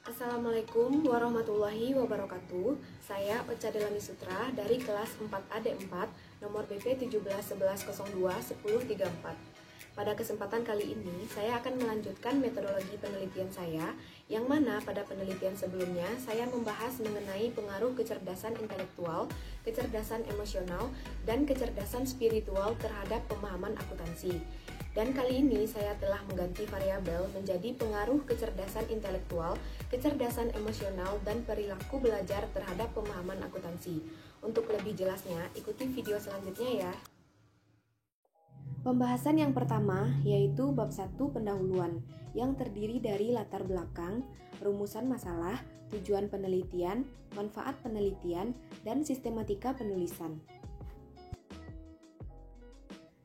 Assalamualaikum warahmatullahi wabarakatuh. Saya Ocha Delani Sutra dari kelas 4AD4 nomor BP 1711021034. Pada kesempatan kali ini, saya akan melanjutkan metodologi penelitian saya, yang mana pada penelitian sebelumnya saya membahas mengenai pengaruh kecerdasan intelektual, kecerdasan emosional, dan kecerdasan spiritual terhadap pemahaman akuntansi. Dan kali ini saya telah mengganti variabel menjadi pengaruh kecerdasan intelektual, kecerdasan emosional, dan perilaku belajar terhadap pemahaman akuntansi. Untuk lebih jelasnya, ikuti video selanjutnya ya. Pembahasan yang pertama yaitu bab 1 pendahuluan yang terdiri dari latar belakang, rumusan masalah, tujuan penelitian, manfaat penelitian, dan sistematika penulisan.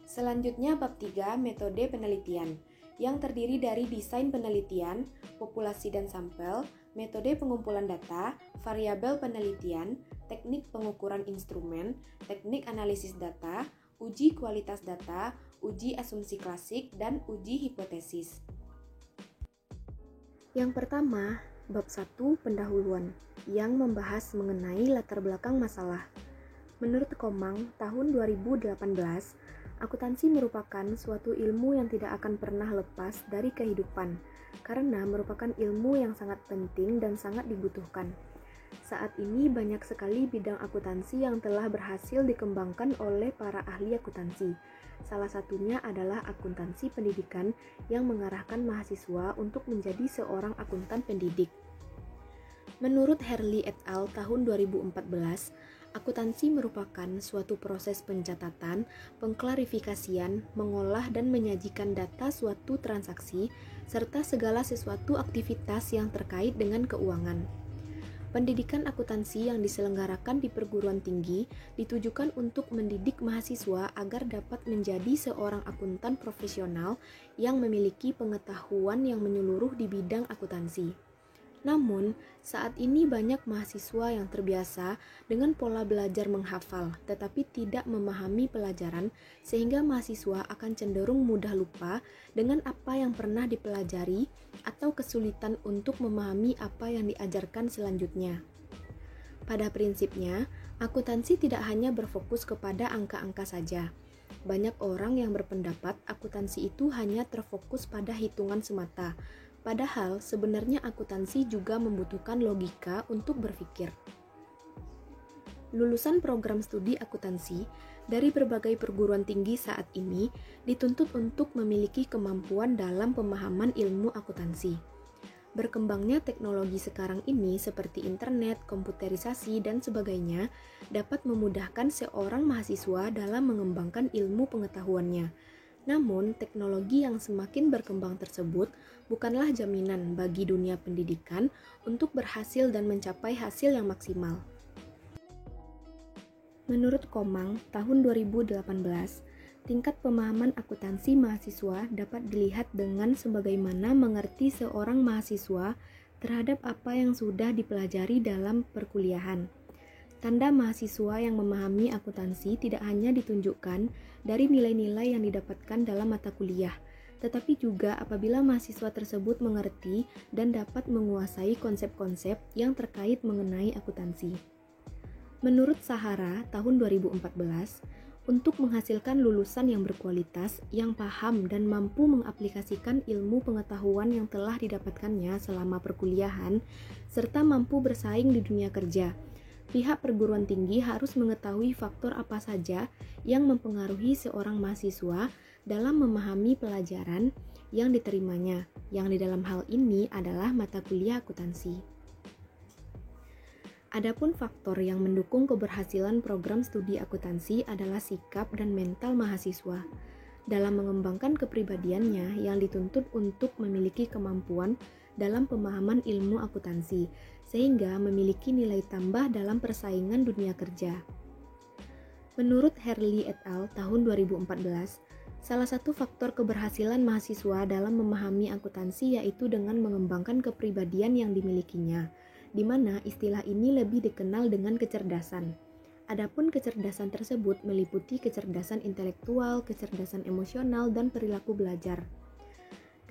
Selanjutnya bab 3 metode penelitian yang terdiri dari desain penelitian, populasi dan sampel, metode pengumpulan data, variabel penelitian, teknik pengukuran instrumen, teknik analisis data, uji kualitas data, uji asumsi klasik, dan uji hipotesis. Yang pertama, bab 1 pendahuluan yang membahas mengenai latar belakang masalah. Menurut Komang, tahun 2018, akuntansi merupakan suatu ilmu yang tidak akan pernah lepas dari kehidupan, karena merupakan ilmu yang sangat penting dan sangat dibutuhkan. Saat ini banyak sekali bidang akuntansi yang telah berhasil dikembangkan oleh para ahli akuntansi. Salah satunya adalah akuntansi pendidikan yang mengarahkan mahasiswa untuk menjadi seorang akuntan pendidik. Menurut Herli et al. Tahun 2014, akuntansi merupakan suatu proses pencatatan, pengklarifikasian, mengolah dan menyajikan data suatu transaksi, serta segala sesuatu aktivitas yang terkait dengan keuangan. Pendidikan akuntansi yang diselenggarakan di perguruan tinggi ditujukan untuk mendidik mahasiswa agar dapat menjadi seorang akuntan profesional yang memiliki pengetahuan yang menyeluruh di bidang akuntansi. Namun, saat ini banyak mahasiswa yang terbiasa dengan pola belajar menghafal, tetapi tidak memahami pelajaran, sehingga mahasiswa akan cenderung mudah lupa dengan apa yang pernah dipelajari atau kesulitan untuk memahami apa yang diajarkan selanjutnya. Pada prinsipnya, akuntansi tidak hanya berfokus kepada angka-angka saja. Banyak orang yang berpendapat akuntansi itu hanya terfokus pada hitungan semata. Padahal sebenarnya akuntansi juga membutuhkan logika untuk berpikir. Lulusan program studi akuntansi dari berbagai perguruan tinggi saat ini dituntut untuk memiliki kemampuan dalam pemahaman ilmu akuntansi. Berkembangnya teknologi sekarang ini seperti internet, komputerisasi, dan sebagainya dapat memudahkan seorang mahasiswa dalam mengembangkan ilmu pengetahuannya. Namun, teknologi yang semakin berkembang tersebut bukanlah jaminan bagi dunia pendidikan untuk berhasil dan mencapai hasil yang maksimal. Menurut Komang, tahun 2018, tingkat pemahaman akuntansi mahasiswa dapat dilihat dengan sebagaimana mengerti seorang mahasiswa terhadap apa yang sudah dipelajari dalam perkuliahan. Tanda mahasiswa yang memahami akuntansi tidak hanya ditunjukkan dari nilai-nilai yang didapatkan dalam mata kuliah, tetapi juga apabila mahasiswa tersebut mengerti dan dapat menguasai konsep-konsep yang terkait mengenai akuntansi. Menurut Sahara tahun 2014, untuk menghasilkan lulusan yang berkualitas, yang paham dan mampu mengaplikasikan ilmu pengetahuan yang telah didapatkannya selama perkuliahan, serta mampu bersaing di dunia kerja, pihak perguruan tinggi harus mengetahui faktor apa saja yang mempengaruhi seorang mahasiswa dalam memahami pelajaran yang diterimanya, yang di dalam hal ini adalah mata kuliah akuntansi. Adapun faktor yang mendukung keberhasilan program studi akuntansi adalah sikap dan mental mahasiswa dalam mengembangkan kepribadiannya yang dituntut untuk memiliki kemampuan dalam pemahaman ilmu akuntansi, sehingga memiliki nilai tambah dalam persaingan dunia kerja. Menurut Herli et al. Tahun 2014, salah satu faktor keberhasilan mahasiswa dalam memahami akuntansi yaitu dengan mengembangkan kepribadian yang dimilikinya, di mana istilah ini lebih dikenal dengan kecerdasan. Adapun kecerdasan tersebut meliputi kecerdasan intelektual, kecerdasan emosional, dan perilaku belajar.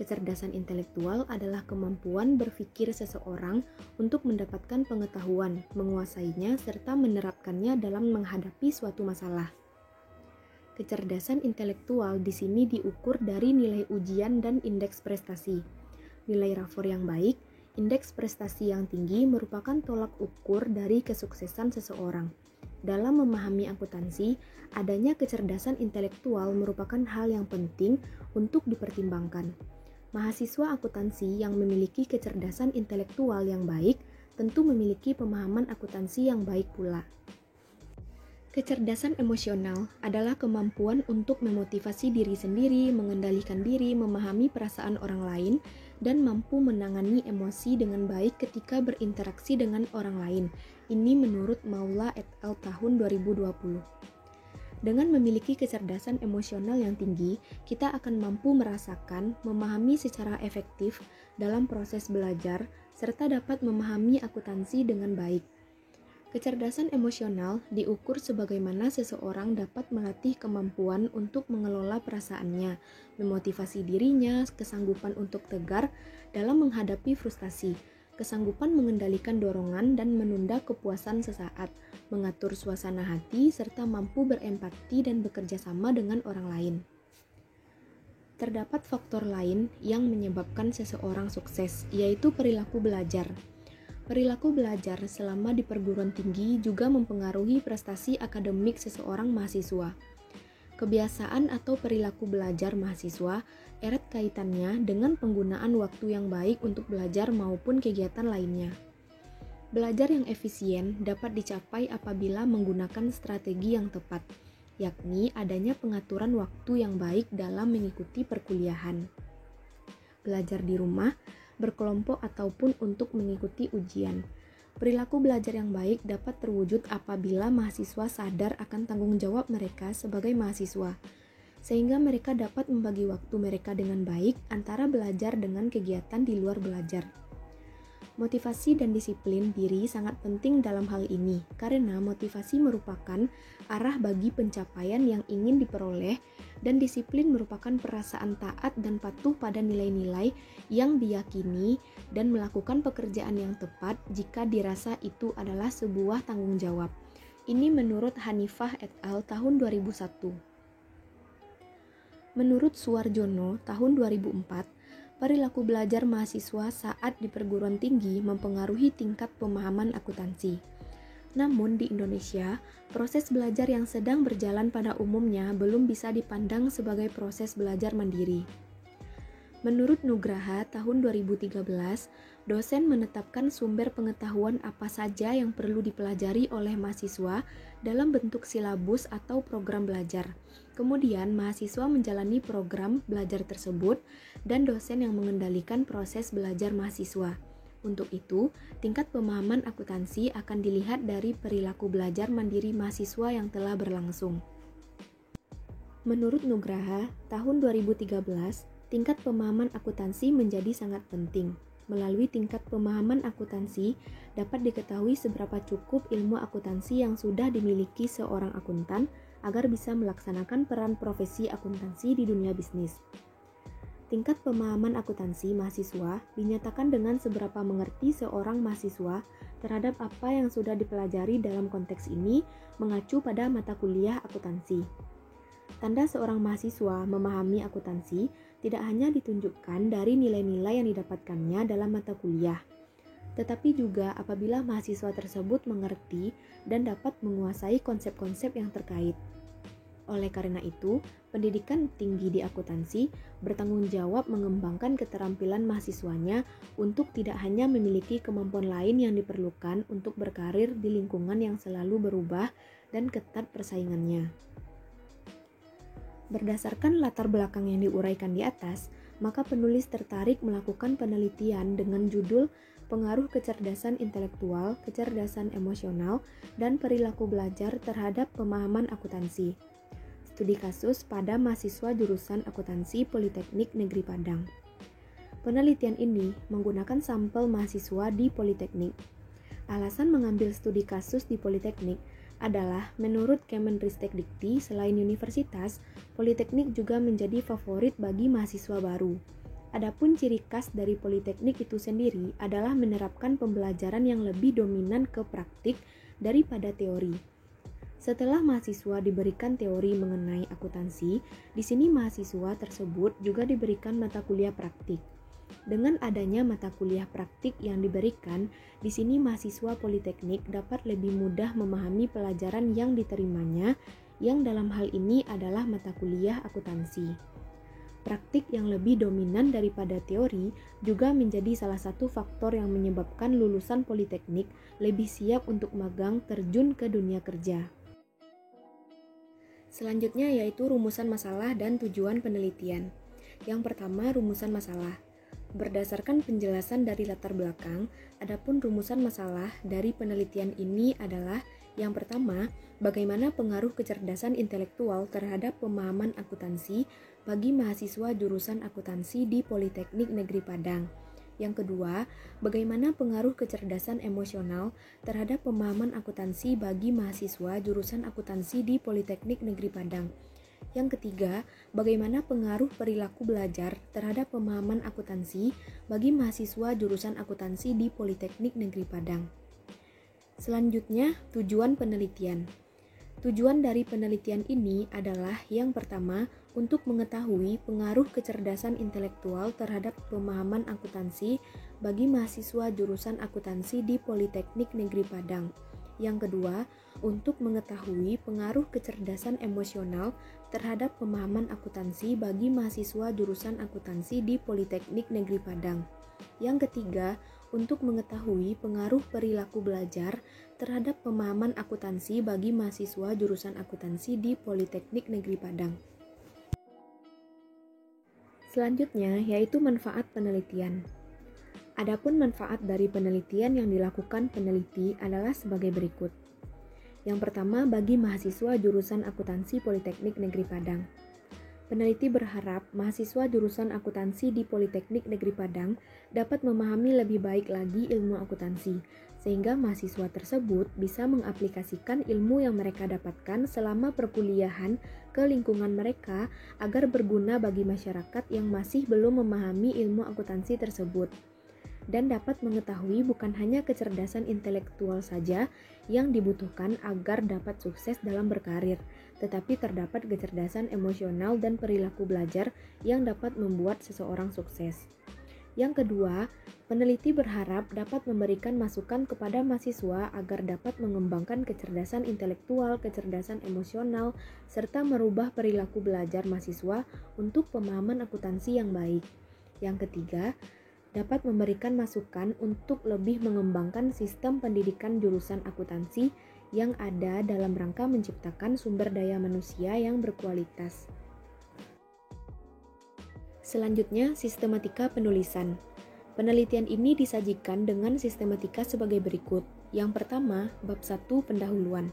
Kecerdasan intelektual adalah kemampuan berpikir seseorang untuk mendapatkan pengetahuan, menguasainya, serta menerapkannya dalam menghadapi suatu masalah. Kecerdasan intelektual di sini diukur dari nilai ujian dan indeks prestasi. Nilai rapor yang baik, indeks prestasi yang tinggi merupakan tolak ukur dari kesuksesan seseorang. Dalam memahami akuntansi, adanya kecerdasan intelektual merupakan hal yang penting untuk dipertimbangkan. Mahasiswa akuntansi yang memiliki kecerdasan intelektual yang baik tentu memiliki pemahaman akuntansi yang baik pula. Kecerdasan emosional adalah kemampuan untuk memotivasi diri sendiri, mengendalikan diri, memahami perasaan orang lain, dan mampu menangani emosi dengan baik ketika berinteraksi dengan orang lain. Ini menurut Maula et al. Tahun 2020. Dengan memiliki kecerdasan emosional yang tinggi, kita akan mampu merasakan, memahami secara efektif dalam proses belajar, serta dapat memahami akuntansi dengan baik. Kecerdasan emosional diukur sebagaimana seseorang dapat melatih kemampuan untuk mengelola perasaannya, memotivasi dirinya, kesanggupan untuk tegar dalam menghadapi frustasi, kesanggupan mengendalikan dorongan dan menunda kepuasan sesaat, mengatur suasana hati, serta mampu berempati dan bekerja sama dengan orang lain. Terdapat faktor lain yang menyebabkan seseorang sukses, yaitu perilaku belajar. Perilaku belajar selama di perguruan tinggi juga mempengaruhi prestasi akademik seseorang mahasiswa. Kebiasaan atau perilaku belajar mahasiswa erat kaitannya dengan penggunaan waktu yang baik untuk belajar maupun kegiatan lainnya. Belajar yang efisien dapat dicapai apabila menggunakan strategi yang tepat, yakni adanya pengaturan waktu yang baik dalam mengikuti perkuliahan. Belajar di rumah, berkelompok ataupun untuk mengikuti ujian. Perilaku belajar yang baik dapat terwujud apabila mahasiswa sadar akan tanggung jawab mereka sebagai mahasiswa, sehingga mereka dapat membagi waktu mereka dengan baik antara belajar dengan kegiatan di luar belajar. Motivasi dan disiplin diri sangat penting dalam hal ini, karena motivasi merupakan arah bagi pencapaian yang ingin diperoleh, dan disiplin merupakan perasaan taat dan patuh pada nilai-nilai yang diyakini dan melakukan pekerjaan yang tepat jika dirasa itu adalah sebuah tanggung jawab. Ini menurut Hanifah et al. Tahun 2001. Menurut Suwarjono tahun 2004, perilaku belajar mahasiswa saat di perguruan tinggi mempengaruhi tingkat pemahaman akuntansi. Namun di Indonesia, proses belajar yang sedang berjalan pada umumnya belum bisa dipandang sebagai proses belajar mandiri. Menurut Nugraha tahun 2013, dosen menetapkan sumber pengetahuan apa saja yang perlu dipelajari oleh mahasiswa dalam bentuk silabus atau program belajar. Kemudian mahasiswa menjalani program belajar tersebut dan dosen yang mengendalikan proses belajar mahasiswa. Untuk itu, tingkat pemahaman akuntansi akan dilihat dari perilaku belajar mandiri mahasiswa yang telah berlangsung. Menurut Nugraha tahun 2013, tingkat pemahaman akuntansi menjadi sangat penting. Melalui tingkat pemahaman akuntansi, dapat diketahui seberapa cukup ilmu akuntansi yang sudah dimiliki seorang akuntan agar bisa melaksanakan peran profesi akuntansi di dunia bisnis. Tingkat pemahaman akuntansi mahasiswa dinyatakan dengan seberapa mengerti seorang mahasiswa terhadap apa yang sudah dipelajari dalam konteks ini mengacu pada mata kuliah akuntansi. Tanda seorang mahasiswa memahami akuntansi tidak hanya ditunjukkan dari nilai-nilai yang didapatkannya dalam mata kuliah, tetapi juga apabila mahasiswa tersebut mengerti dan dapat menguasai konsep-konsep yang terkait. Oleh karena itu, pendidikan tinggi di akuntansi bertanggung jawab mengembangkan keterampilan mahasiswanya untuk tidak hanya memiliki kemampuan lain yang diperlukan untuk berkarir di lingkungan yang selalu berubah dan ketat persaingannya. Berdasarkan latar belakang yang diuraikan di atas, maka penulis tertarik melakukan penelitian dengan judul Pengaruh Kecerdasan Intelektual, Kecerdasan Emosional, dan Perilaku Belajar terhadap Pemahaman Akuntansi. Studi kasus pada mahasiswa jurusan Akuntansi Politeknik Negeri Padang. Penelitian ini menggunakan sampel mahasiswa di Politeknik. Alasan mengambil studi kasus di Politeknik adalah menurut Kemendristek Dikti, selain universitas, Politeknik juga menjadi favorit bagi mahasiswa baru. Adapun ciri khas dari politeknik itu sendiri adalah menerapkan pembelajaran yang lebih dominan ke praktik daripada teori. Setelah mahasiswa diberikan teori mengenai akuntansi, di sini mahasiswa tersebut juga diberikan mata kuliah praktik. Dengan adanya mata kuliah praktik yang diberikan, di sini mahasiswa politeknik dapat lebih mudah memahami pelajaran yang diterimanya, yang dalam hal ini adalah mata kuliah akuntansi. Praktik yang lebih dominan daripada teori juga menjadi salah satu faktor yang menyebabkan lulusan politeknik lebih siap untuk magang terjun ke dunia kerja. Selanjutnya yaitu rumusan masalah dan tujuan penelitian. Yang pertama, rumusan masalah. Berdasarkan penjelasan dari latar belakang, adapun rumusan masalah dari penelitian ini adalah yang pertama, bagaimana pengaruh kecerdasan intelektual terhadap pemahaman akuntansi bagi mahasiswa jurusan akuntansi di Politeknik Negeri Padang. Yang kedua, bagaimana pengaruh kecerdasan emosional terhadap pemahaman akuntansi bagi mahasiswa jurusan akuntansi di Politeknik Negeri Padang. Yang ketiga, bagaimana pengaruh perilaku belajar terhadap pemahaman akuntansi bagi mahasiswa jurusan akuntansi di Politeknik Negeri Padang. Selanjutnya, tujuan penelitian. Tujuan dari penelitian ini adalah yang pertama, untuk mengetahui pengaruh kecerdasan intelektual terhadap pemahaman akuntansi bagi mahasiswa jurusan akuntansi di Politeknik Negeri Padang. Yang kedua, untuk mengetahui pengaruh kecerdasan emosional terhadap pemahaman akuntansi bagi mahasiswa jurusan akuntansi di Politeknik Negeri Padang. Yang ketiga, untuk mengetahui pengaruh perilaku belajar terhadap pemahaman akuntansi bagi mahasiswa jurusan akuntansi di Politeknik Negeri Padang. Selanjutnya yaitu manfaat penelitian. Adapun manfaat dari penelitian yang dilakukan peneliti adalah sebagai berikut. Yang pertama, bagi mahasiswa jurusan akuntansi Politeknik Negeri Padang. Peneliti berharap mahasiswa jurusan akuntansi di Politeknik Negeri Padang dapat memahami lebih baik lagi ilmu akuntansi, sehingga mahasiswa tersebut bisa mengaplikasikan ilmu yang mereka dapatkan selama perkuliahan ke lingkungan mereka agar berguna bagi masyarakat yang masih belum memahami ilmu akuntansi tersebut, dan dapat mengetahui bukan hanya kecerdasan intelektual saja yang dibutuhkan agar dapat sukses dalam berkarir, tetapi terdapat kecerdasan emosional dan perilaku belajar yang dapat membuat seseorang sukses. Yang kedua, peneliti berharap dapat memberikan masukan kepada mahasiswa agar dapat mengembangkan kecerdasan intelektual, kecerdasan emosional, serta merubah perilaku belajar mahasiswa untuk pemahaman akuntansi yang baik. Yang ketiga, dapat memberikan masukan untuk lebih mengembangkan sistem pendidikan jurusan akuntansi yang ada dalam rangka menciptakan sumber daya manusia yang berkualitas. Selanjutnya, sistematika penulisan. Penelitian ini disajikan dengan sistematika sebagai berikut. Yang pertama, bab 1 pendahuluan.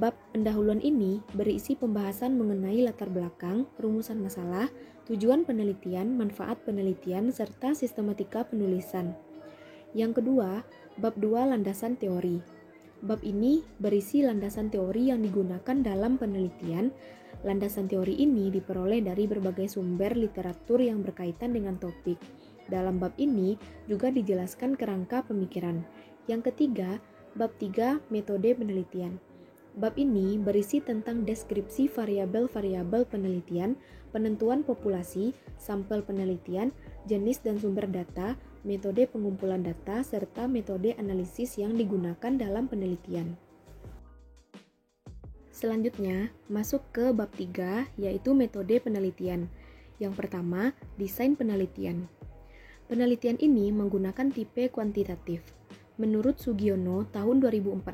Bab pendahuluan ini berisi pembahasan mengenai latar belakang, rumusan masalah, tujuan penelitian, manfaat penelitian, serta sistematika penulisan. Yang kedua, bab 2 landasan teori. Bab ini berisi landasan teori yang digunakan dalam penelitian. Landasan teori ini diperoleh dari berbagai sumber literatur yang berkaitan dengan topik. Dalam bab ini juga dijelaskan kerangka pemikiran. Yang ketiga, bab 3 metode penelitian. Bab ini berisi tentang deskripsi variabel-variabel penelitian, penentuan populasi, sampel penelitian, jenis dan sumber data, metode pengumpulan data, serta metode analisis yang digunakan dalam penelitian. Selanjutnya, masuk ke bab 3, yaitu metode penelitian. Yang pertama, desain penelitian. Penelitian ini menggunakan tipe kuantitatif. Menurut Sugiono tahun 2014,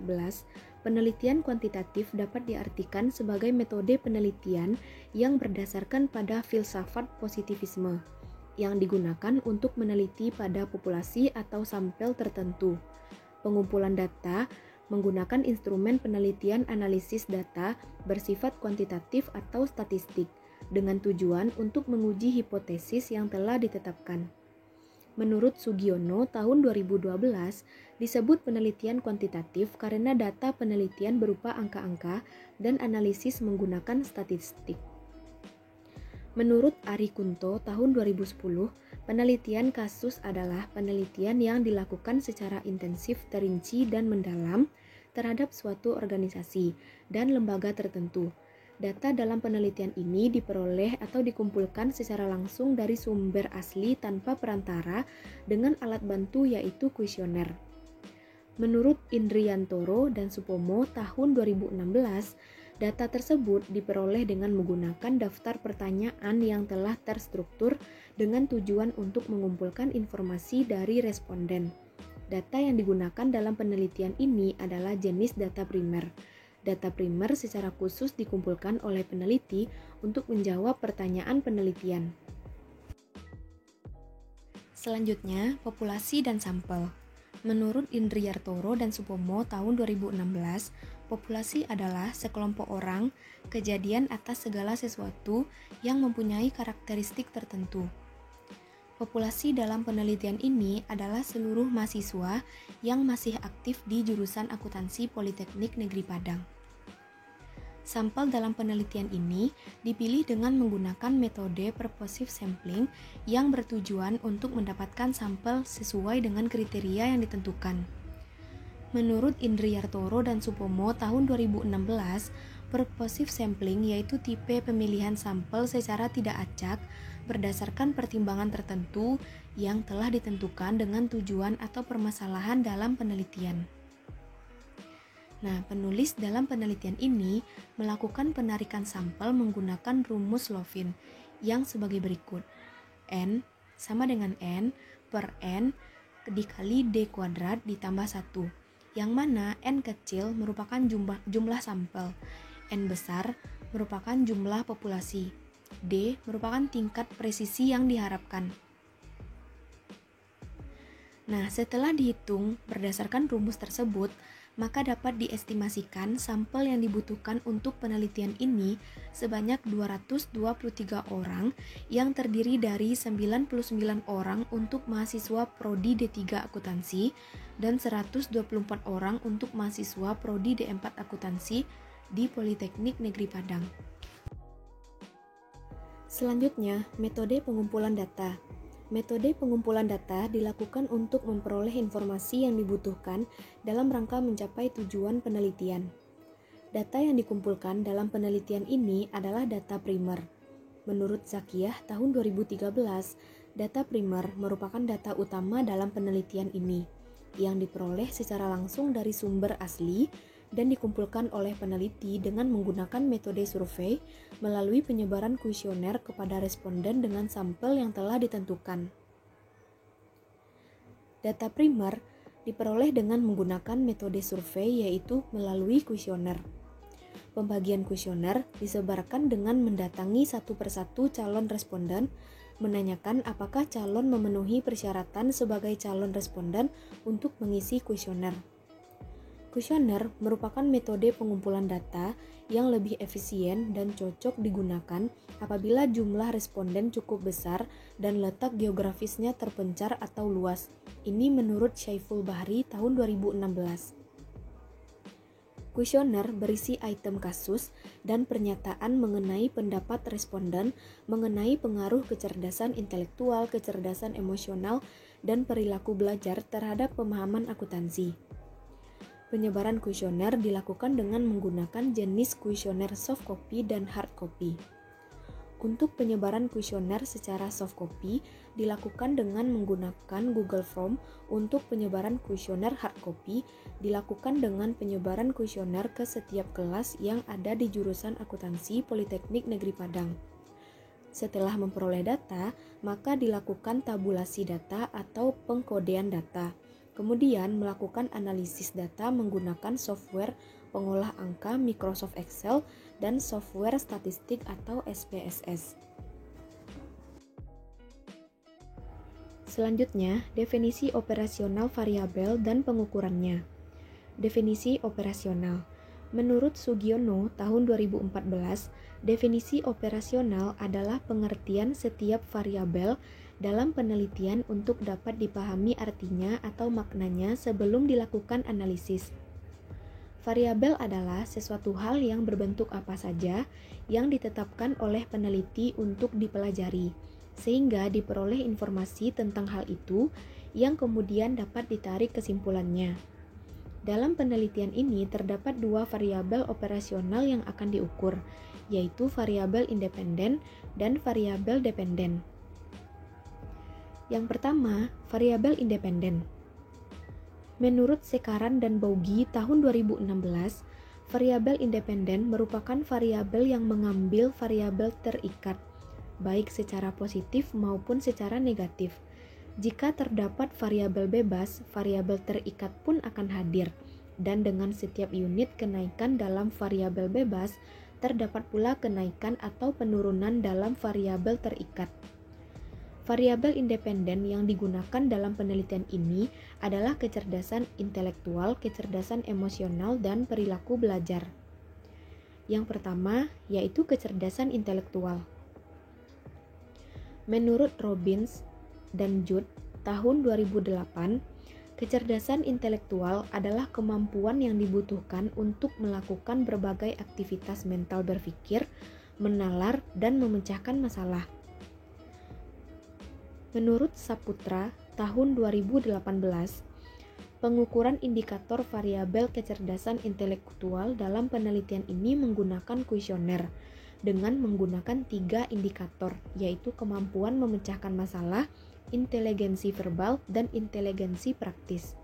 penelitian kuantitatif dapat diartikan sebagai metode penelitian yang berdasarkan pada filsafat positivisme, yang digunakan untuk meneliti pada populasi atau sampel tertentu. Pengumpulan data menggunakan instrumen penelitian analisis data bersifat kuantitatif atau statistik, dengan tujuan untuk menguji hipotesis yang telah ditetapkan. Menurut Sugiono tahun 2012, disebut penelitian kuantitatif karena data penelitian berupa angka-angka dan analisis menggunakan statistik. Menurut Ari Kunto tahun 2010, penelitian kasus adalah penelitian yang dilakukan secara intensif, terinci, dan mendalam terhadap suatu organisasi dan lembaga tertentu. Data dalam penelitian ini diperoleh atau dikumpulkan secara langsung dari sumber asli tanpa perantara dengan alat bantu yaitu kuesioner. Menurut Indriantoro dan Supomo tahun 2016, data tersebut diperoleh dengan menggunakan daftar pertanyaan yang telah terstruktur dengan tujuan untuk mengumpulkan informasi dari responden. Data yang digunakan dalam penelitian ini adalah jenis data primer. Data primer secara khusus dikumpulkan oleh peneliti untuk menjawab pertanyaan penelitian. Selanjutnya, populasi dan sampel. Menurut Indriantoro dan Supomo tahun 2016, populasi adalah sekelompok orang, kejadian atas segala sesuatu yang mempunyai karakteristik tertentu. Populasi dalam penelitian ini adalah seluruh mahasiswa yang masih aktif di jurusan Akuntansi Politeknik Negeri Padang. Sampel dalam penelitian ini dipilih dengan menggunakan metode purposive sampling yang bertujuan untuk mendapatkan sampel sesuai dengan kriteria yang ditentukan. Menurut Indriantoro dan Supomo tahun 2016, purposive sampling yaitu tipe pemilihan sampel secara tidak acak berdasarkan pertimbangan tertentu yang telah ditentukan dengan tujuan atau permasalahan dalam penelitian. Nah, penulis dalam penelitian ini melakukan penarikan sampel menggunakan rumus Lovin yang sebagai berikut. N sama dengan N per N dikali D kuadrat ditambah 1, yang mana N kecil merupakan jumlah sampel, N besar merupakan jumlah populasi, D merupakan tingkat presisi yang diharapkan. Nah, setelah dihitung berdasarkan rumus tersebut, maka dapat diestimasikan sampel yang dibutuhkan untuk penelitian ini sebanyak 223 orang yang terdiri dari 99 orang untuk mahasiswa Prodi D3 Akuntansi dan 124 orang untuk mahasiswa Prodi D4 Akuntansi di Politeknik Negeri Padang. Selanjutnya, metode pengumpulan data. Metode pengumpulan data dilakukan untuk memperoleh informasi yang dibutuhkan dalam rangka mencapai tujuan penelitian. Data yang dikumpulkan dalam penelitian ini adalah data primer. Menurut Zakiyah tahun 2013, data primer merupakan data utama dalam penelitian ini, yang diperoleh secara langsung dari sumber asli dan dikumpulkan oleh peneliti dengan menggunakan metode survei melalui penyebaran kuesioner kepada responden dengan sampel yang telah ditentukan. Data primer diperoleh dengan menggunakan metode survei yaitu melalui kuesioner. Pembagian kuesioner disebarkan dengan mendatangi satu persatu calon responden, menanyakan apakah calon memenuhi persyaratan sebagai calon responden untuk mengisi kuesioner. Kuesioner merupakan metode pengumpulan data yang lebih efisien dan cocok digunakan apabila jumlah responden cukup besar dan letak geografisnya terpencar atau luas. Ini menurut Syaiful Bahri tahun 2016. Kuesioner berisi item kasus dan pernyataan mengenai pendapat responden mengenai pengaruh kecerdasan intelektual, kecerdasan emosional, dan perilaku belajar terhadap pemahaman akuntansi. Penyebaran kuesioner dilakukan dengan menggunakan jenis kuesioner soft copy dan hard copy. Untuk penyebaran kuesioner secara soft copy dilakukan dengan menggunakan Google Form. Untuk penyebaran kuesioner hard copy dilakukan dengan penyebaran kuesioner ke setiap kelas yang ada di jurusan Akuntansi Politeknik Negeri Padang. Setelah memperoleh data, maka dilakukan tabulasi data atau pengkodean data. Kemudian melakukan analisis data menggunakan software pengolah angka Microsoft Excel dan software statistik atau SPSS. Selanjutnya, definisi operasional variabel dan pengukurannya. Definisi operasional. Menurut Sugiono tahun 2014, definisi operasional adalah pengertian setiap variabel dalam penelitian untuk dapat dipahami artinya atau maknanya sebelum dilakukan analisis. Variabel adalah sesuatu hal yang berbentuk apa saja yang ditetapkan oleh peneliti untuk dipelajari, sehingga diperoleh informasi tentang hal itu yang kemudian dapat ditarik kesimpulannya. Dalam penelitian ini terdapat dua variabel operasional yang akan diukur, yaitu variabel independen dan variabel dependen. Yang pertama, variabel independen. Menurut Sekaran dan Boughi tahun 2016, variabel independen merupakan variabel yang mengambil variabel terikat, baik secara positif maupun secara negatif. Jika terdapat variabel bebas, variabel terikat pun akan hadir, dan dengan setiap unit kenaikan dalam variabel bebas, terdapat pula kenaikan atau penurunan dalam variabel terikat. Variabel independen yang digunakan dalam penelitian ini adalah kecerdasan intelektual, kecerdasan emosional, dan perilaku belajar. Yang pertama, yaitu kecerdasan intelektual. Menurut Robbins dan Judd tahun 2008, kecerdasan intelektual adalah kemampuan yang dibutuhkan untuk melakukan berbagai aktivitas mental berpikir, menalar, dan memecahkan masalah. Menurut Saputra tahun 2018, pengukuran indikator variabel kecerdasan intelektual dalam penelitian ini menggunakan kuesioner dengan menggunakan 3 indikator, yaitu kemampuan memecahkan masalah, inteligensi verbal, dan inteligensi praktis.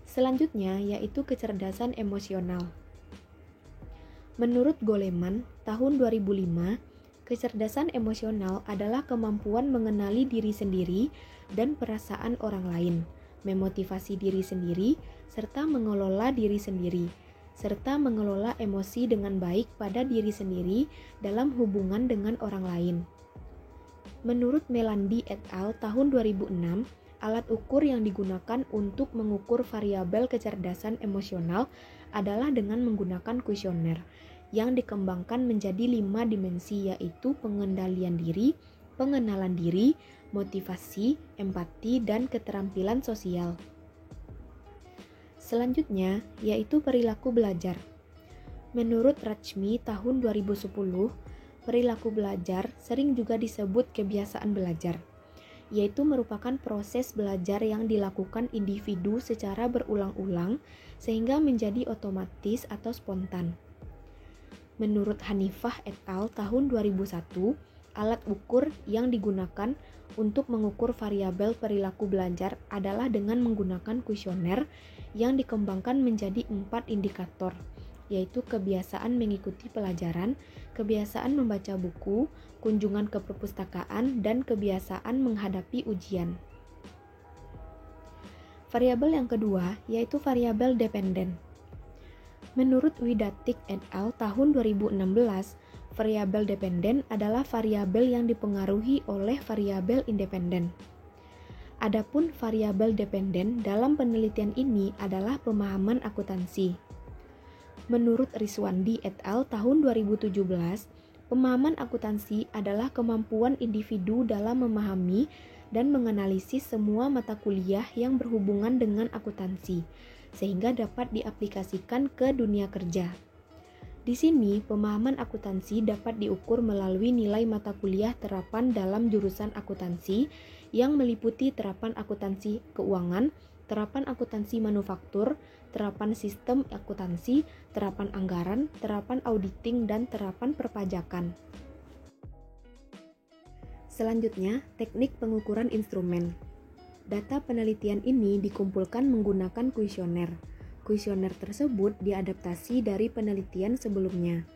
Selanjutnya yaitu kecerdasan emosional. Menurut Goleman tahun 2005, kecerdasan emosional adalah kemampuan mengenali diri sendiri dan perasaan orang lain, memotivasi diri sendiri, serta mengelola diri sendiri, serta mengelola emosi dengan baik pada diri sendiri dalam hubungan dengan orang lain. Menurut Melandi et al. Tahun 2006, alat ukur yang digunakan untuk mengukur variabel kecerdasan emosional adalah dengan menggunakan kuesioner yang dikembangkan menjadi 5 dimensi, yaitu pengendalian diri, pengenalan diri, motivasi, empati, dan keterampilan sosial. Selanjutnya, yaitu perilaku belajar. Menurut Rachmi tahun 2010, perilaku belajar sering juga disebut kebiasaan belajar, yaitu merupakan proses belajar yang dilakukan individu secara berulang-ulang sehingga menjadi otomatis atau spontan. Menurut Hanifah et al. Tahun 2001, alat ukur yang digunakan untuk mengukur variabel perilaku belajar adalah dengan menggunakan kuesioner yang dikembangkan menjadi 4 indikator, yaitu kebiasaan mengikuti pelajaran, kebiasaan membaca buku, kunjungan ke perpustakaan, dan kebiasaan menghadapi ujian. Variabel yang kedua yaitu variabel dependen. Menurut Widatik et al. Tahun 2016, variabel dependen adalah variabel yang dipengaruhi oleh variabel independen. Adapun variabel dependen dalam penelitian ini adalah pemahaman akuntansi. Menurut Riswandi et al. Tahun 2017, pemahaman akuntansi adalah kemampuan individu dalam memahami dan menganalisis semua mata kuliah yang berhubungan dengan akuntansi, sehingga dapat diaplikasikan ke dunia kerja. Di sini, pemahaman akuntansi dapat diukur melalui nilai mata kuliah terapan dalam jurusan akuntansi yang meliputi terapan akuntansi keuangan, terapan akuntansi manufaktur, terapan sistem akuntansi, terapan anggaran, terapan auditing, dan terapan perpajakan. Selanjutnya, teknik pengukuran instrumen. Data penelitian ini dikumpulkan menggunakan kuesioner. Kuesioner tersebut diadaptasi dari penelitian sebelumnya.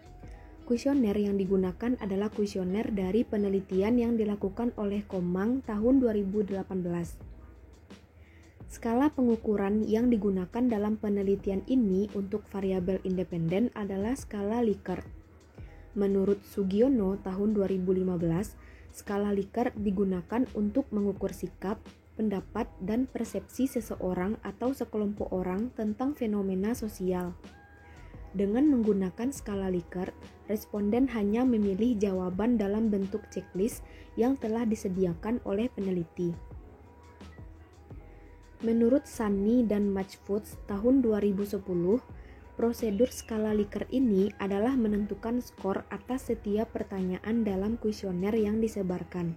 Kuesioner yang digunakan adalah kuesioner dari penelitian yang dilakukan oleh Komang tahun 2018. Skala pengukuran yang digunakan dalam penelitian ini untuk variabel independen adalah skala Likert. Menurut Sugiono tahun 2015, skala Likert digunakan untuk mengukur sikap, pendapat, dan persepsi seseorang atau sekelompok orang tentang fenomena sosial. Dengan menggunakan skala Likert, responden hanya memilih jawaban dalam bentuk checklist yang telah disediakan oleh peneliti. Menurut Sunny dan Matchfoods tahun 2010, prosedur skala Likert ini adalah menentukan skor atas setiap pertanyaan dalam kuesioner yang disebarkan.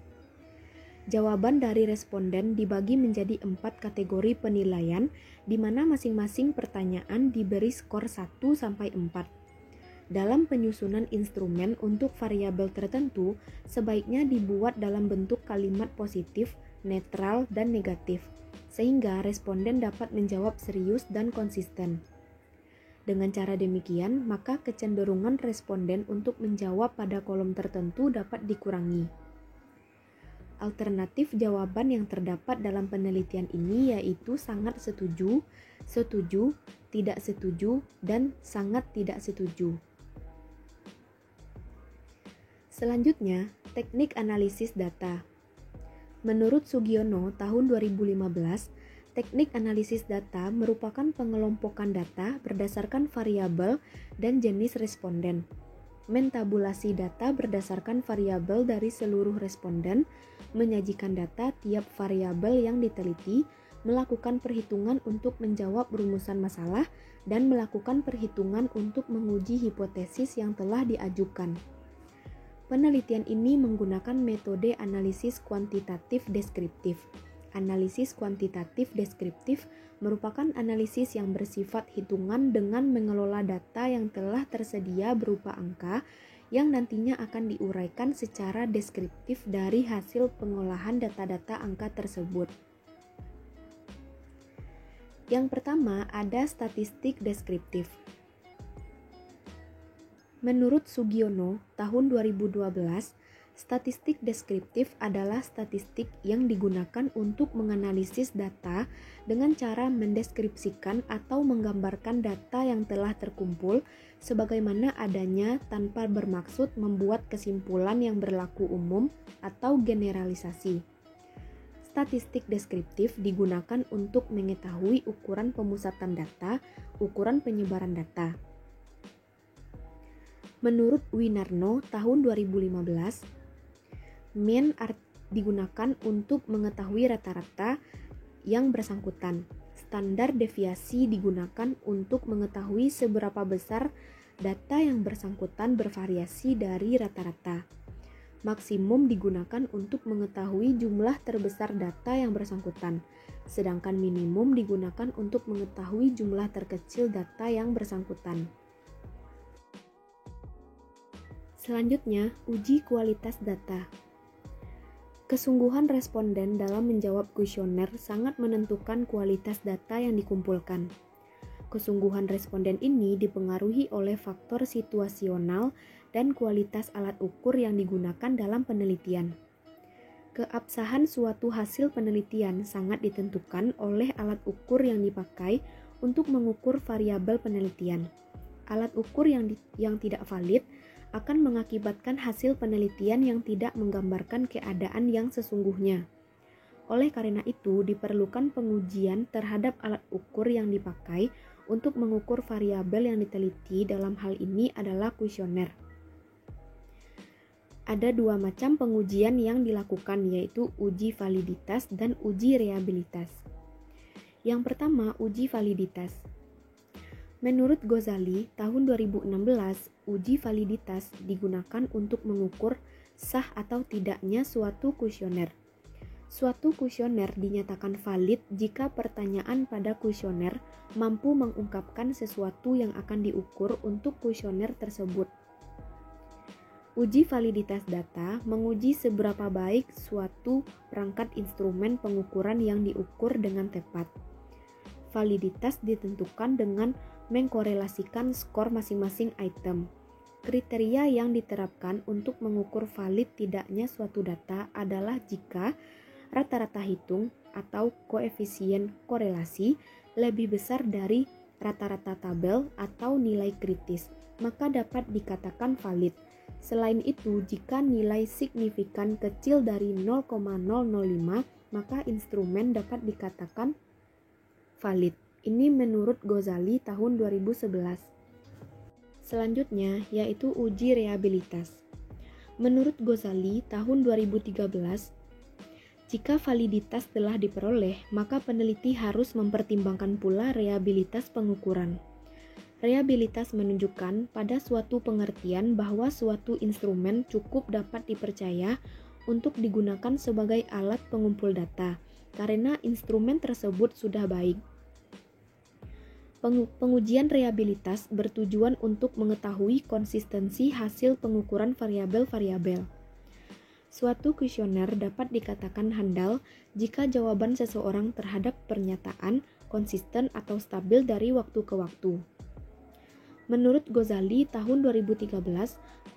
Jawaban dari responden dibagi menjadi 4 kategori penilaian, di mana masing-masing pertanyaan diberi skor 1-4. Dalam penyusunan instrumen untuk variabel tertentu, sebaiknya dibuat dalam bentuk kalimat positif, netral, dan negatif, sehingga responden dapat menjawab serius dan konsisten. Dengan cara demikian, maka kecenderungan responden untuk menjawab pada kolom tertentu dapat dikurangi. Alternatif jawaban yang terdapat dalam penelitian ini yaitu sangat setuju, setuju, tidak setuju, dan sangat tidak setuju. Selanjutnya, teknik analisis data. Menurut Sugiono tahun 2015, teknik analisis data merupakan pengelompokan data berdasarkan variabel dan jenis responden. Mentabulasi data berdasarkan variabel dari seluruh responden, menyajikan data tiap variabel yang diteliti, melakukan perhitungan untuk menjawab rumusan masalah, dan melakukan perhitungan untuk menguji hipotesis yang telah diajukan. Penelitian ini menggunakan metode analisis kuantitatif deskriptif. Analisis kuantitatif deskriptif merupakan analisis yang bersifat hitungan dengan mengelola data yang telah tersedia berupa angka yang nantinya akan diuraikan secara deskriptif dari hasil pengolahan data-data angka tersebut. Yang pertama ada statistik deskriptif. Menurut Sugiono tahun 2012, statistik deskriptif adalah statistik yang digunakan untuk menganalisis data dengan cara mendeskripsikan atau menggambarkan data yang telah terkumpul sebagaimana adanya tanpa bermaksud membuat kesimpulan yang berlaku umum atau generalisasi. Statistik deskriptif digunakan untuk mengetahui ukuran pemusatan data, ukuran penyebaran data. Menurut Winarno tahun 2015, mean digunakan untuk mengetahui rata-rata yang bersangkutan. Standar deviasi digunakan untuk mengetahui seberapa besar data yang bersangkutan bervariasi dari rata-rata. Maksimum digunakan untuk mengetahui jumlah terbesar data yang bersangkutan, sedangkan minimum digunakan untuk mengetahui jumlah terkecil data yang bersangkutan. Selanjutnya, uji kualitas data. Kesungguhan responden dalam menjawab kuesioner sangat menentukan kualitas data yang dikumpulkan. Kesungguhan responden ini dipengaruhi oleh faktor situasional dan kualitas alat ukur yang digunakan dalam penelitian. Keabsahan suatu hasil penelitian sangat ditentukan oleh alat ukur yang dipakai untuk mengukur variabel penelitian. Alat ukur yang tidak valid akan mengakibatkan hasil penelitian yang tidak menggambarkan keadaan yang sesungguhnya. Oleh karena itu, diperlukan pengujian terhadap alat ukur yang dipakai untuk mengukur variabel yang diteliti. Dalam hal ini adalah kuesioner. Ada 2 macam pengujian yang dilakukan, yaitu uji validitas dan uji reliabilitas. Yang pertama, uji validitas. Menurut Ghazali, tahun 2016, uji validitas digunakan untuk mengukur sah atau tidaknya suatu kuesioner. Suatu kuesioner dinyatakan valid jika pertanyaan pada kuesioner mampu mengungkapkan sesuatu yang akan diukur untuk kuesioner tersebut. Uji validitas data menguji seberapa baik suatu perangkat instrumen pengukuran yang diukur dengan tepat. Validitas ditentukan dengan mengkorelasikan skor masing-masing item. Kriteria yang diterapkan untuk mengukur valid tidaknya suatu data adalah jika rata-rata hitung atau koefisien korelasi lebih besar dari rata-rata tabel atau nilai kritis, maka dapat dikatakan valid. Selain itu, jika nilai signifikan kecil dari 0,005, maka instrumen dapat dikatakan valid. Ini menurut Ghazali tahun 2011. Selanjutnya yaitu uji reliabilitas. Menurut Ghazali tahun 2013, Jika validitas telah diperoleh, maka peneliti harus mempertimbangkan pula reliabilitas pengukuran. Reliabilitas menunjukkan pada suatu pengertian bahwa suatu instrumen cukup dapat dipercaya untuk digunakan sebagai alat pengumpul data, karena instrumen tersebut sudah baik. Pengujian reliabilitas bertujuan untuk mengetahui konsistensi hasil pengukuran variabel-variabel. Suatu kuesioner dapat dikatakan handal jika jawaban seseorang terhadap pernyataan konsisten atau stabil dari waktu ke waktu. Menurut Ghazali tahun 2013,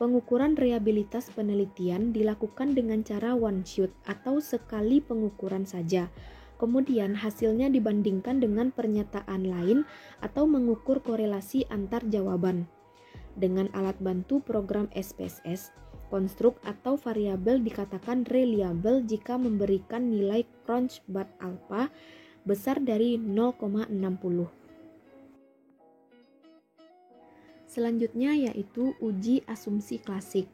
pengukuran reliabilitas penelitian dilakukan dengan cara one shot atau sekali pengukuran saja. Kemudian hasilnya dibandingkan dengan pernyataan lain atau mengukur korelasi antar jawaban. Dengan alat bantu program SPSS, konstruk atau variabel dikatakan reliable jika memberikan nilai Cronbach alpha besar dari 0,60. Selanjutnya yaitu uji asumsi klasik.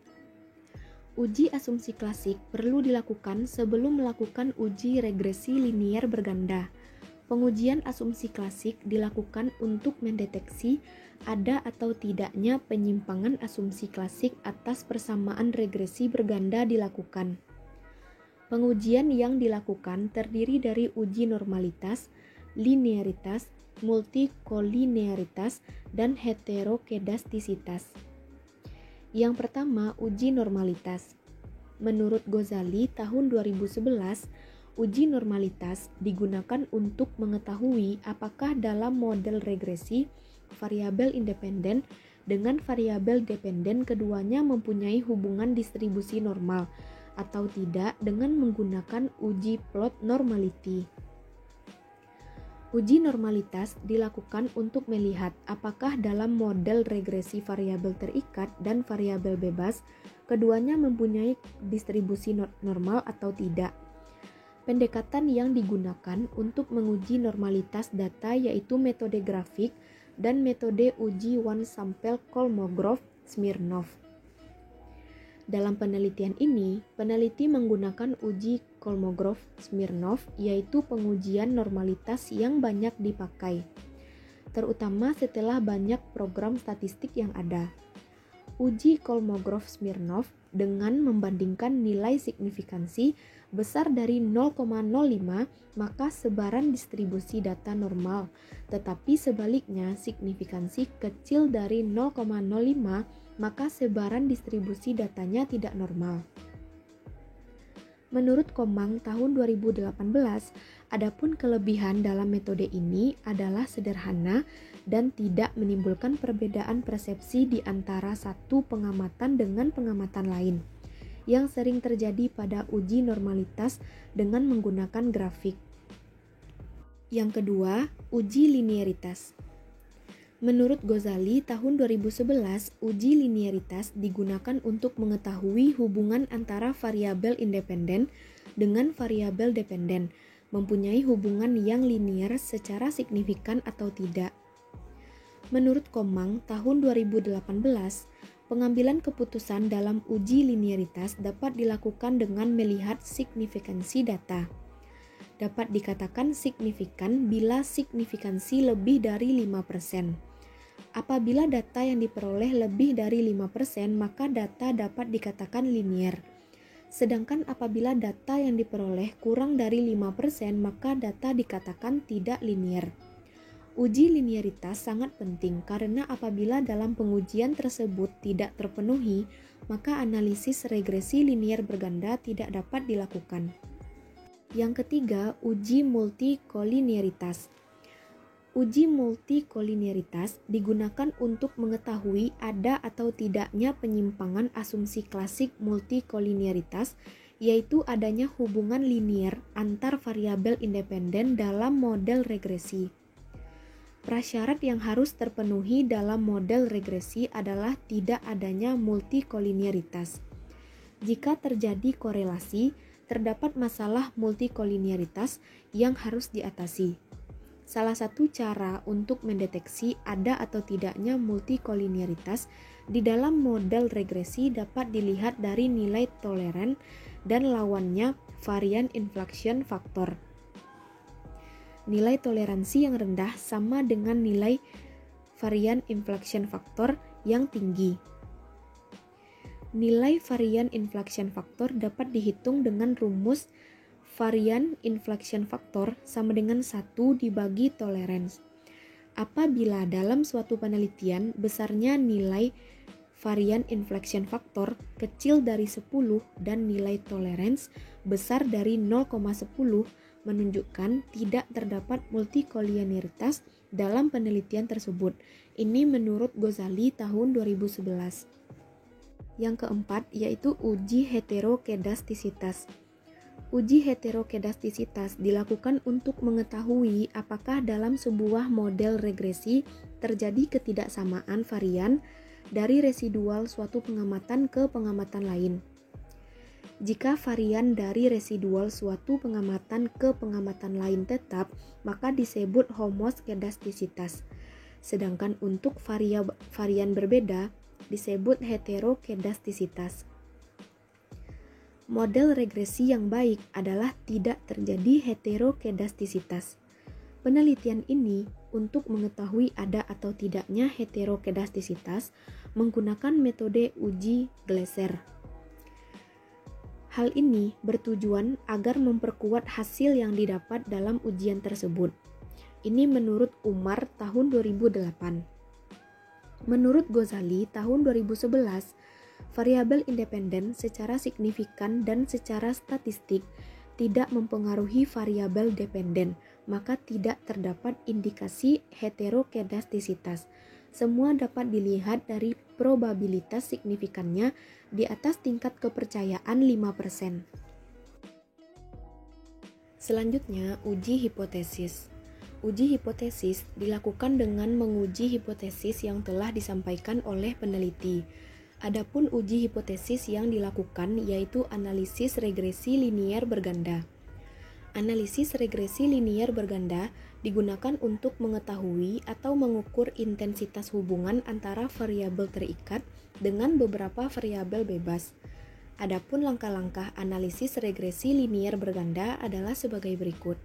Uji asumsi klasik perlu dilakukan sebelum melakukan uji regresi linier berganda. Pengujian asumsi klasik dilakukan untuk mendeteksi ada atau tidaknya penyimpangan asumsi klasik atas persamaan regresi berganda dilakukan. Pengujian yang dilakukan terdiri dari uji normalitas, linearitas, multikolinearitas, dan heterokedastisitas. Yang pertama, uji normalitas. Menurut Ghazali tahun 2011, uji normalitas digunakan untuk mengetahui apakah dalam model regresi variabel independen dengan variabel dependen keduanya mempunyai hubungan distribusi normal atau tidak dengan menggunakan uji plot normality. Uji normalitas dilakukan untuk melihat apakah dalam model regresi variabel terikat dan variabel bebas keduanya mempunyai distribusi normal atau tidak. Pendekatan yang digunakan untuk menguji normalitas data yaitu metode grafik dan metode uji one sample Kolmogorov-Smirnov. Dalam penelitian ini, peneliti menggunakan uji Kolmogorov-Smirnov yaitu pengujian normalitas yang banyak dipakai, terutama setelah banyak program statistik yang ada. Uji Kolmogorov-Smirnov dengan membandingkan nilai signifikansi besar dari 0,05 maka sebaran distribusi data normal, tetapi sebaliknya signifikansi kecil dari 0,05 maka sebaran distribusi datanya tidak normal. Menurut Komang tahun 2018, adapun kelebihan dalam metode ini adalah sederhana dan tidak menimbulkan perbedaan persepsi di antara satu pengamatan dengan pengamatan lain, yang sering terjadi pada uji normalitas dengan menggunakan grafik. Yang kedua, uji linearitas. Menurut Ghazali tahun 2011, uji linearitas digunakan untuk mengetahui hubungan antara variabel independen dengan variabel dependen, mempunyai hubungan yang linier secara signifikan atau tidak. Menurut Komang tahun 2018, pengambilan keputusan dalam uji linearitas dapat dilakukan dengan melihat signifikansi data. Dapat dikatakan signifikan bila signifikansi lebih dari 5%. Apabila data yang diperoleh lebih dari 5%, maka data dapat dikatakan linier. Sedangkan apabila data yang diperoleh kurang dari 5%, maka data dikatakan tidak linier. Uji linearitas sangat penting karena apabila dalam pengujian tersebut tidak terpenuhi, maka analisis regresi linier berganda tidak dapat dilakukan. Yang ketiga, uji multikolinearitas. Uji multikolinearitas digunakan untuk mengetahui ada atau tidaknya penyimpangan asumsi klasik multikolinearitas, yaitu adanya hubungan linier antar variabel independen dalam model regresi. Prasyarat yang harus terpenuhi dalam model regresi adalah tidak adanya multikolinearitas. Jika terjadi korelasi, terdapat masalah multikolinearitas yang harus diatasi. Salah satu cara untuk mendeteksi ada atau tidaknya multikolinearitas di dalam model regresi dapat dilihat dari nilai toleran dan lawannya varian inflection factor. Nilai toleransi yang rendah sama dengan nilai varian inflection factor yang tinggi. Nilai varian inflection factor dapat dihitung dengan rumus varian inflection factor sama dengan 1 dibagi tolerance. Apabila dalam suatu penelitian besarnya nilai varian inflection factor kecil dari 10 dan nilai tolerance besar dari 0,10 menunjukkan tidak terdapat multikolinearitas dalam penelitian tersebut. Ini menurut Ghazali tahun 2011. Yang keempat yaitu uji heterokedastisitas. Uji heterokedastisitas dilakukan untuk mengetahui apakah dalam sebuah model regresi terjadi ketidaksamaan varian dari residual suatu pengamatan ke pengamatan lain. Jika varian dari residual suatu pengamatan ke pengamatan lain tetap, maka disebut homoskedastisitas. Sedangkan untuk varian berbeda disebut heterokedastisitas. Model regresi yang baik adalah tidak terjadi heterokedastisitas. Penelitian ini untuk mengetahui ada atau tidaknya heterokedastisitas menggunakan metode uji Glaser. Hal ini bertujuan agar memperkuat hasil yang didapat dalam ujian tersebut. Ini menurut Umar tahun 2008. Menurut Ghazali tahun 2011, variabel independen secara signifikan dan secara statistik tidak mempengaruhi variabel dependen, maka tidak terdapat indikasi heterokedastisitas. Semua dapat dilihat dari probabilitas signifikannya di atas tingkat kepercayaan 5%. Selanjutnya, uji hipotesis. Uji hipotesis dilakukan dengan menguji hipotesis yang telah disampaikan oleh peneliti. Adapun uji hipotesis yang dilakukan yaitu analisis regresi linier berganda. Analisis regresi linier berganda digunakan untuk mengetahui atau mengukur intensitas hubungan antara variabel terikat dengan beberapa variabel bebas. Adapun langkah-langkah analisis regresi linier berganda adalah sebagai berikut.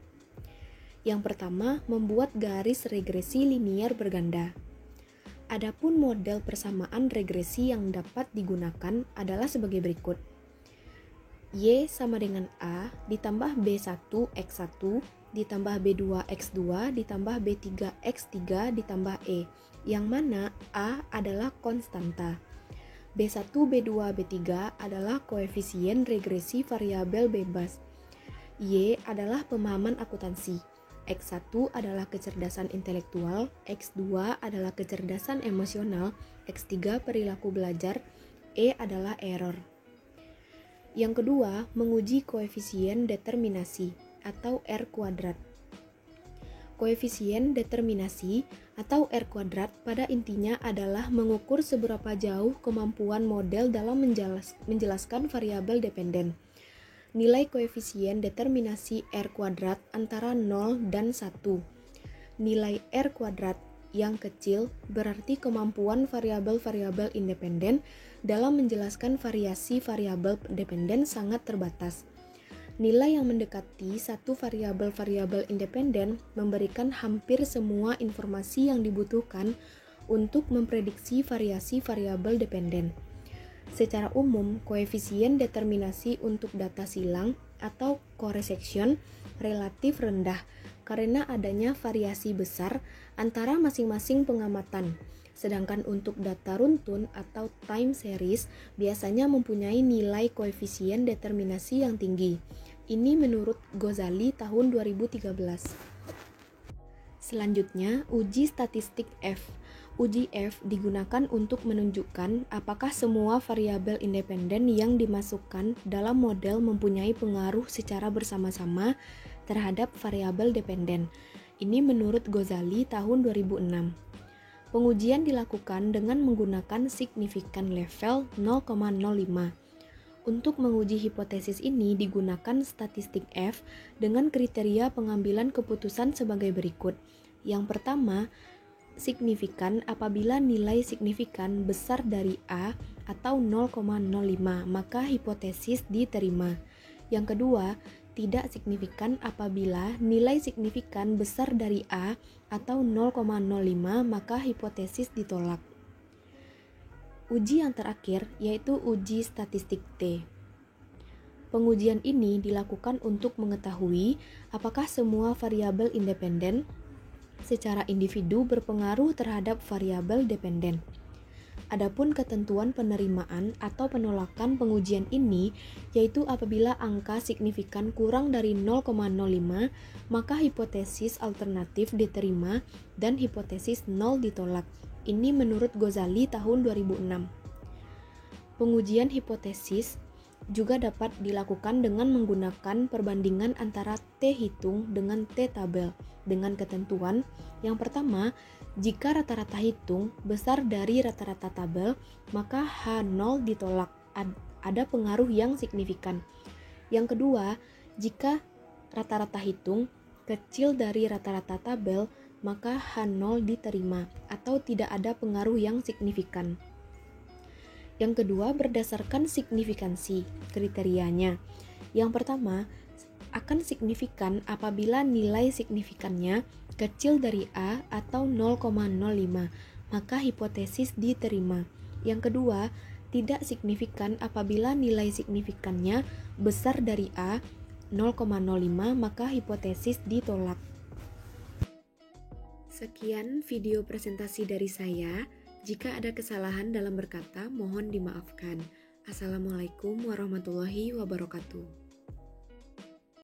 Yang pertama, membuat garis regresi linier berganda. Adapun model persamaan regresi yang dapat digunakan adalah sebagai berikut. Y sama dengan A ditambah B1X1 ditambah B2X2 ditambah B3X3 ditambah E, yang mana A adalah konstanta. B1, B2, B3 adalah koefisien regresi variabel bebas. Y adalah pemahaman akuntansi. X1 adalah kecerdasan intelektual, X2 adalah kecerdasan emosional, X3 perilaku belajar, E adalah error. Yang kedua, menguji koefisien determinasi atau R kuadrat. Koefisien determinasi atau R kuadrat pada intinya adalah mengukur seberapa jauh kemampuan model dalam menjelaskan variabel dependen. Nilai koefisien determinasi R kuadrat antara 0 dan 1. Nilai R kuadrat yang kecil berarti kemampuan variabel-variabel independen dalam menjelaskan variasi variabel dependen sangat terbatas. Nilai yang mendekati satu variabel-variabel independen memberikan hampir semua informasi yang dibutuhkan untuk memprediksi variasi variabel dependen. Secara umum, koefisien determinasi untuk data silang atau co-resection relatif rendah karena adanya variasi besar antara masing-masing pengamatan. Sedangkan untuk data runtun atau time series biasanya mempunyai nilai koefisien determinasi yang tinggi. Ini menurut Ghazali tahun 2013. Selanjutnya, uji statistik F. Uji F digunakan untuk menunjukkan apakah semua variabel independen yang dimasukkan dalam model mempunyai pengaruh secara bersama-sama terhadap variabel dependen. Ini menurut Ghazali tahun 2006. Pengujian dilakukan dengan menggunakan signifikan level 0,05. Untuk menguji hipotesis ini digunakan statistik F dengan kriteria pengambilan keputusan sebagai berikut. Yang pertama, signifikan apabila nilai signifikan besar dari A atau 0,05, maka hipotesis diterima. Yang kedua, tidak signifikan apabila nilai signifikan besar dari A atau 0,05 maka hipotesis ditolak. Uji yang terakhir yaitu uji statistik T. Pengujian ini dilakukan untuk mengetahui apakah semua variabel independen secara individu berpengaruh terhadap variabel dependen. Adapun ketentuan penerimaan atau penolakan pengujian ini yaitu apabila angka signifikan kurang dari 0,05 maka hipotesis alternatif diterima dan hipotesis 0 ditolak. Ini menurut Ghazali tahun 2006. Pengujian hipotesis juga dapat dilakukan dengan menggunakan perbandingan antara T hitung dengan T tabel dengan ketentuan yang pertama, jika rata-rata hitung besar dari rata-rata tabel, maka H0 ditolak, ada pengaruh yang signifikan. Yang kedua, jika rata-rata hitung kecil dari rata-rata tabel, maka H0 diterima atau tidak ada pengaruh yang signifikan. Yang kedua, berdasarkan signifikansi kriterianya. Yang pertama, akan signifikan apabila nilai signifikannya kecil dari A atau 0,05, maka hipotesis diterima. Yang kedua, tidak signifikan apabila nilai signifikannya besar dari A 0,05, maka hipotesis ditolak. Sekian video presentasi dari saya. Jika ada kesalahan dalam berkata, mohon dimaafkan. Assalamualaikum warahmatullahi wabarakatuh.